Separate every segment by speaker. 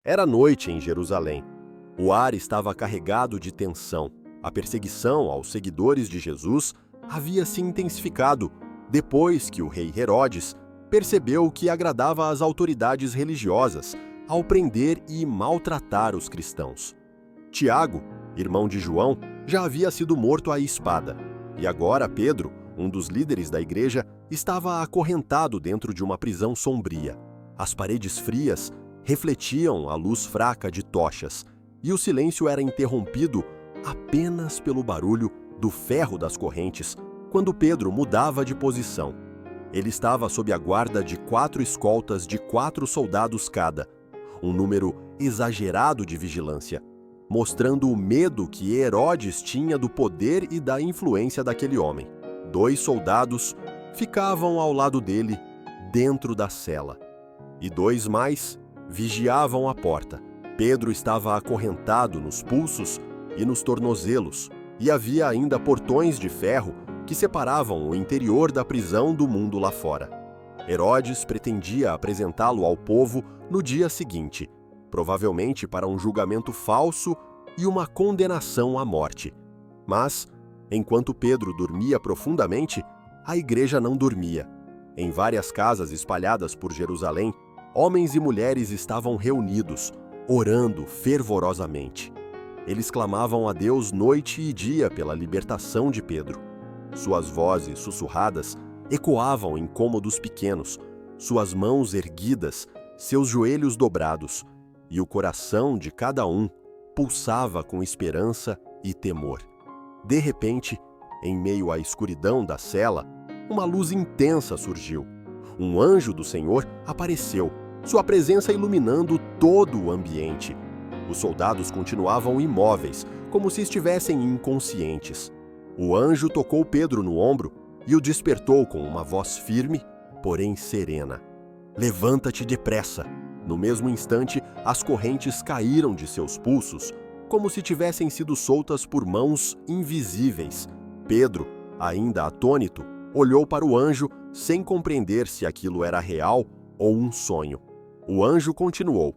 Speaker 1: Era noite em Jerusalém. O ar estava carregado de tensão. A perseguição aos seguidores de Jesus havia se intensificado depois que o rei Herodes percebeu que agradava às autoridades religiosas ao prender e maltratar os cristãos. Tiago, irmão de João, já havia sido morto à espada, e agora Pedro, um dos líderes da igreja, estava acorrentado dentro de uma prisão sombria. As paredes frias refletiam a luz fraca de tochas, e o silêncio era interrompido apenas pelo barulho do ferro das correntes quando Pedro mudava de posição. Ele estava sob a guarda de 4 escoltas de 4 soldados cada, um número exagerado de vigilância, mostrando o medo que Herodes tinha do poder e da influência daquele homem. 2 soldados ficavam ao lado dele, dentro da cela, e 2 mais vigiavam a porta. Pedro estava acorrentado nos pulsos e nos tornozelos, e havia ainda portões de ferro que separavam o interior da prisão do mundo lá fora. Herodes pretendia apresentá-lo ao povo no dia seguinte, provavelmente para um julgamento falso e uma condenação à morte. Mas, enquanto Pedro dormia profundamente, a igreja não dormia. Em várias casas espalhadas por Jerusalém, homens e mulheres estavam reunidos, orando fervorosamente. Eles clamavam a Deus noite e dia pela libertação de Pedro. Suas vozes sussurradas ecoavam em cômodos pequenos, suas mãos erguidas, seus joelhos dobrados, e o coração de cada um pulsava com esperança e temor. De repente, em meio à escuridão da cela, uma luz intensa surgiu. Um anjo do Senhor apareceu, sua presença iluminando todo o ambiente. Os soldados continuavam imóveis, como se estivessem inconscientes. O anjo tocou Pedro no ombro e o despertou com uma voz firme, porém serena. "Levanta-te depressa!" No mesmo instante, as correntes caíram de seus pulsos, como se tivessem sido soltas por mãos invisíveis. Pedro, ainda atônito, olhou para o anjo sem compreender se aquilo era real ou um sonho. O anjo continuou: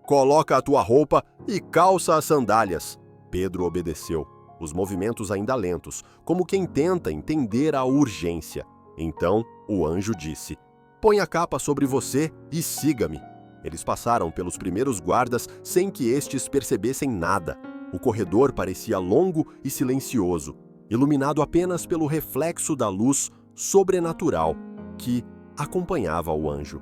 Speaker 1: "Coloca a tua roupa e calça as sandálias." Pedro obedeceu, os movimentos ainda lentos, como quem tenta entender a urgência. Então o anjo disse: "Põe a capa sobre você e siga-me." Eles passaram pelos primeiros guardas sem que estes percebessem nada. O corredor parecia longo e silencioso, iluminado apenas pelo reflexo da luz sobrenatural que acompanhava o anjo.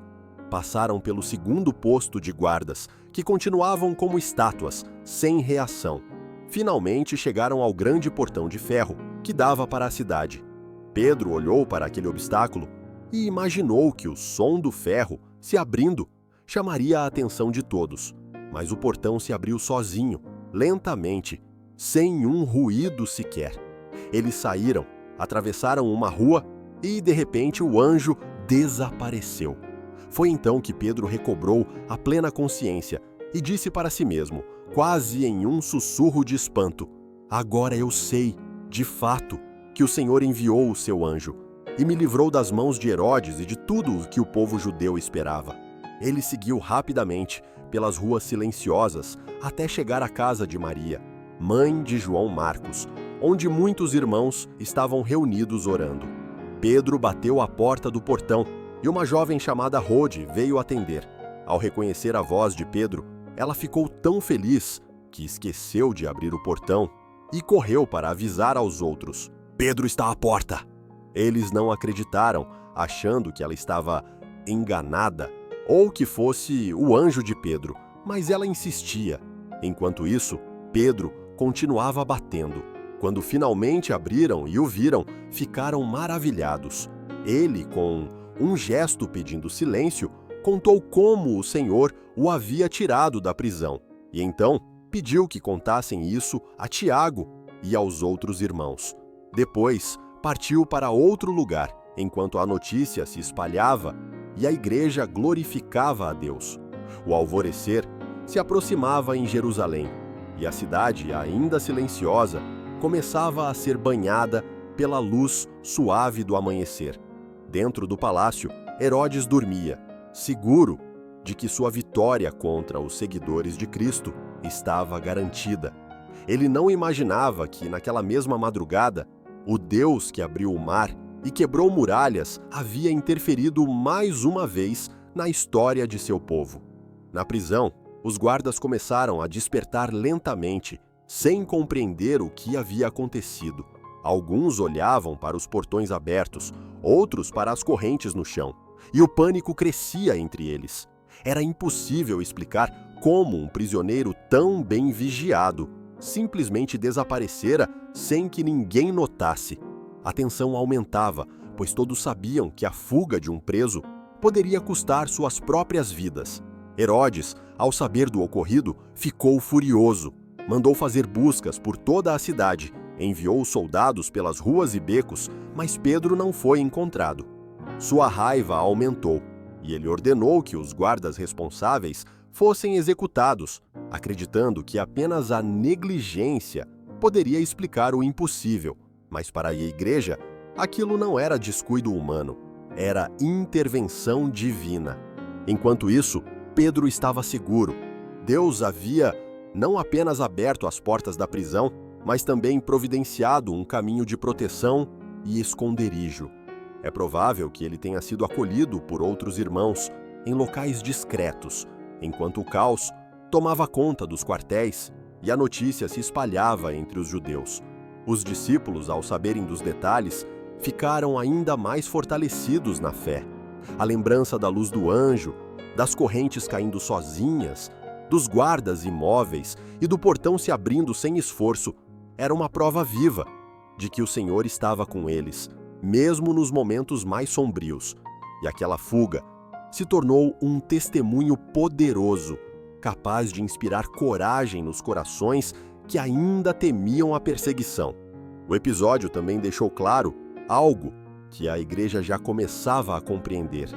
Speaker 1: Passaram pelo segundo posto de guardas, que continuavam como estátuas, sem reação. Finalmente chegaram ao grande portão de ferro, que dava para a cidade. Pedro olhou para aquele obstáculo e imaginou que o som do ferro, se abrindo, chamaria a atenção de todos. Mas o portão se abriu sozinho, lentamente, sem um ruído sequer. Eles saíram, atravessaram uma rua e, de repente, o anjo desapareceu. Foi então que Pedro recobrou a plena consciência e disse para si mesmo, quase em um sussurro de espanto: "Agora eu sei, de fato, que o Senhor enviou o seu anjo e me livrou das mãos de Herodes e de tudo o que o povo judeu esperava." Ele seguiu rapidamente pelas ruas silenciosas até chegar à casa de Maria, mãe de João Marcos, onde muitos irmãos estavam reunidos orando. Pedro bateu à porta do portão e uma jovem chamada Rode veio atender. Ao reconhecer a voz de Pedro, ela ficou tão feliz que esqueceu de abrir o portão e correu para avisar aos outros: "Pedro está à porta!" Eles não acreditaram, achando que ela estava enganada ou que fosse o anjo de Pedro, mas ela insistia. Enquanto isso, Pedro continuava batendo. Quando finalmente abriram e o viram, ficaram maravilhados. Ele, com um gesto pedindo silêncio, contou como o Senhor o havia tirado da prisão, e então pediu que contassem isso a Tiago e aos outros irmãos. Depois, partiu para outro lugar, enquanto a notícia se espalhava e a igreja glorificava a Deus. O alvorecer se aproximava em Jerusalém, e a cidade, ainda silenciosa, começava a ser banhada pela luz suave do amanhecer. Dentro do palácio, Herodes dormia, seguro de que sua vitória contra os seguidores de Cristo estava garantida. Ele não imaginava que, naquela mesma madrugada, o Deus que abriu o mar e quebrou muralhas havia interferido mais uma vez na história de seu povo. Na prisão, os guardas começaram a despertar lentamente, sem compreender o que havia acontecido. Alguns olhavam para os portões abertos, outros para as correntes no chão, e o pânico crescia entre eles. Era impossível explicar como um prisioneiro tão bem vigiado simplesmente desaparecera sem que ninguém notasse. A tensão aumentava, pois todos sabiam que a fuga de um preso poderia custar suas próprias vidas. Herodes, ao saber do ocorrido, ficou furioso. Mandou fazer buscas por toda a cidade, enviou soldados pelas ruas e becos, mas Pedro não foi encontrado. Sua raiva aumentou, e ele ordenou que os guardas responsáveis fossem executados, acreditando que apenas a negligência poderia explicar o impossível. Mas para a igreja, aquilo não era descuido humano, era intervenção divina. Enquanto isso, Pedro estava seguro. Deus havia não apenas aberto as portas da prisão, mas também providenciado um caminho de proteção e esconderijo. É provável que ele tenha sido acolhido por outros irmãos em locais discretos, enquanto o caos tomava conta dos quartéis e a notícia se espalhava entre os judeus. Os discípulos, ao saberem dos detalhes, ficaram ainda mais fortalecidos na fé. A lembrança da luz do anjo, das correntes caindo sozinhas, dos guardas imóveis e do portão se abrindo sem esforço, era uma prova viva de que o Senhor estava com eles, mesmo nos momentos mais sombrios. E aquela fuga se tornou um testemunho poderoso, capaz de inspirar coragem nos corações que ainda temiam a perseguição. O episódio também deixou claro algo que a igreja já começava a compreender.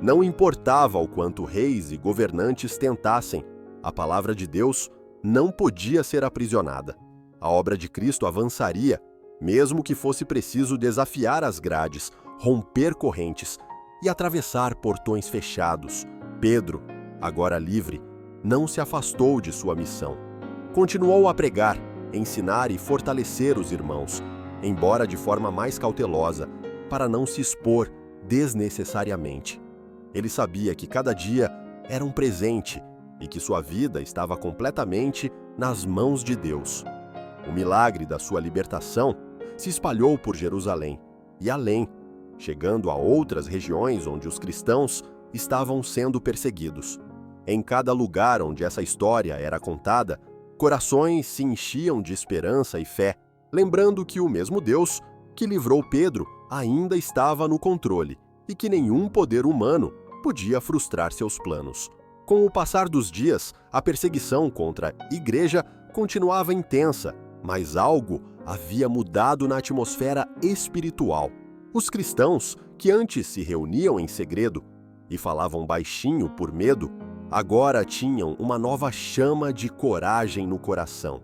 Speaker 1: Não importava o quanto reis e governantes tentassem, a palavra de Deus não podia ser aprisionada. A obra de Cristo avançaria, mesmo que fosse preciso desafiar as grades, romper correntes e atravessar portões fechados. Pedro, agora livre, não se afastou de sua missão. Continuou a pregar, ensinar e fortalecer os irmãos, embora de forma mais cautelosa, para não se expor desnecessariamente. Ele sabia que cada dia era um presente e que sua vida estava completamente nas mãos de Deus. O milagre da sua libertação se espalhou por Jerusalém e além, chegando a outras regiões onde os cristãos estavam sendo perseguidos. Em cada lugar onde essa história era contada, corações se enchiam de esperança e fé, lembrando que o mesmo Deus que livrou Pedro ainda estava no controle e que nenhum poder humano podia frustrar seus planos. Com o passar dos dias, a perseguição contra a igreja continuava intensa, mas algo havia mudado na atmosfera espiritual. Os cristãos, que antes se reuniam em segredo e falavam baixinho por medo, agora tinham uma nova chama de coragem no coração.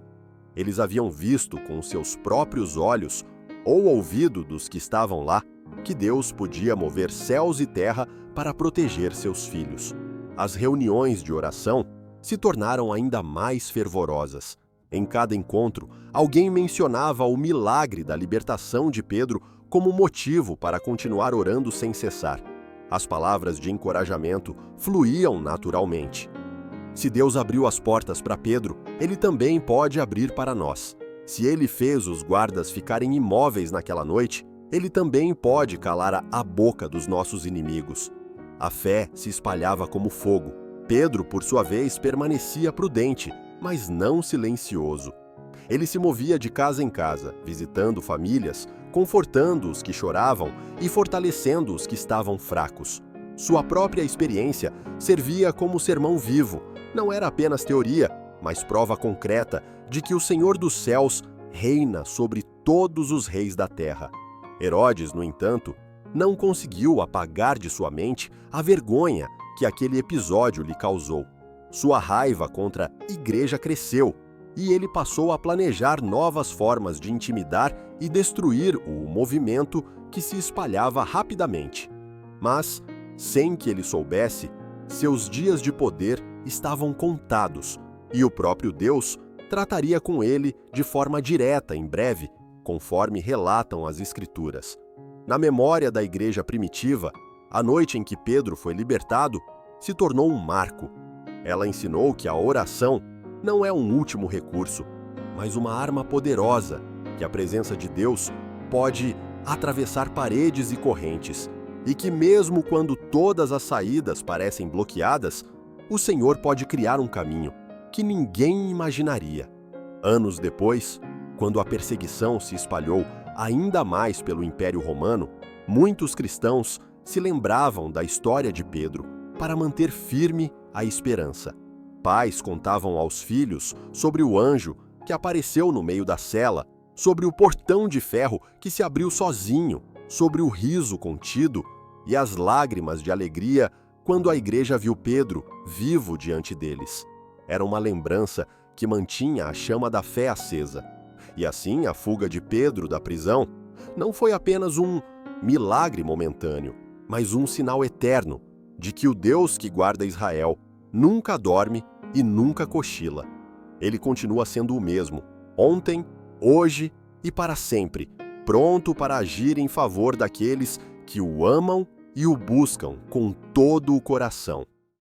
Speaker 1: Eles haviam visto com seus próprios olhos, ou ouvido dos que estavam lá, que Deus podia mover céus e terra para proteger seus filhos. As reuniões de oração se tornaram ainda mais fervorosas. Em cada encontro, alguém mencionava o milagre da libertação de Pedro como motivo para continuar orando sem cessar. As palavras de encorajamento fluíam naturalmente. Se Deus abriu as portas para Pedro, Ele também pode abrir para nós. Se Ele fez os guardas ficarem imóveis naquela noite, Ele também pode calar a boca dos nossos inimigos. A fé se espalhava como fogo. Pedro, por sua vez, permanecia prudente, mas não silencioso. Ele se movia de casa em casa, visitando famílias, confortando os que choravam e fortalecendo os que estavam fracos. Sua própria experiência servia como sermão vivo. Não era apenas teoria, mas prova concreta de que o Senhor dos céus reina sobre todos os reis da terra. Herodes, no entanto, não conseguiu apagar de sua mente a vergonha que aquele episódio lhe causou. Sua raiva contra a igreja cresceu e ele passou a planejar novas formas de intimidar e destruir o movimento que se espalhava rapidamente. Mas, sem que ele soubesse, Seus dias de poder estavam contados e o próprio Deus trataria com ele de forma direta em breve, conforme relatam as Escrituras. Na memória da igreja primitiva, a noite em que Pedro foi libertado se tornou um marco. Ela ensinou que a oração não é um último recurso, mas uma arma poderosa, que a presença de Deus pode atravessar paredes e correntes, e que mesmo quando todas as saídas parecem bloqueadas, o Senhor pode criar um caminho que ninguém imaginaria. Anos depois, quando a perseguição se espalhou ainda mais pelo Império Romano, muitos cristãos se lembravam da história de Pedro para manter firme a esperança. Pais contavam aos filhos sobre o anjo que apareceu no meio da cela, sobre o portão de ferro que se abriu sozinho, sobre o riso contido e as lágrimas de alegria quando a igreja viu Pedro vivo diante deles. Era uma lembrança que mantinha a chama da fé acesa. E assim, a fuga de Pedro da prisão não foi apenas um milagre momentâneo, mas um sinal eterno de que o Deus que guarda Israel nunca dorme e nunca cochila. Ele continua sendo o mesmo, ontem, hoje e para sempre, pronto para agir em favor daqueles que o amam e o buscam com todo o coração.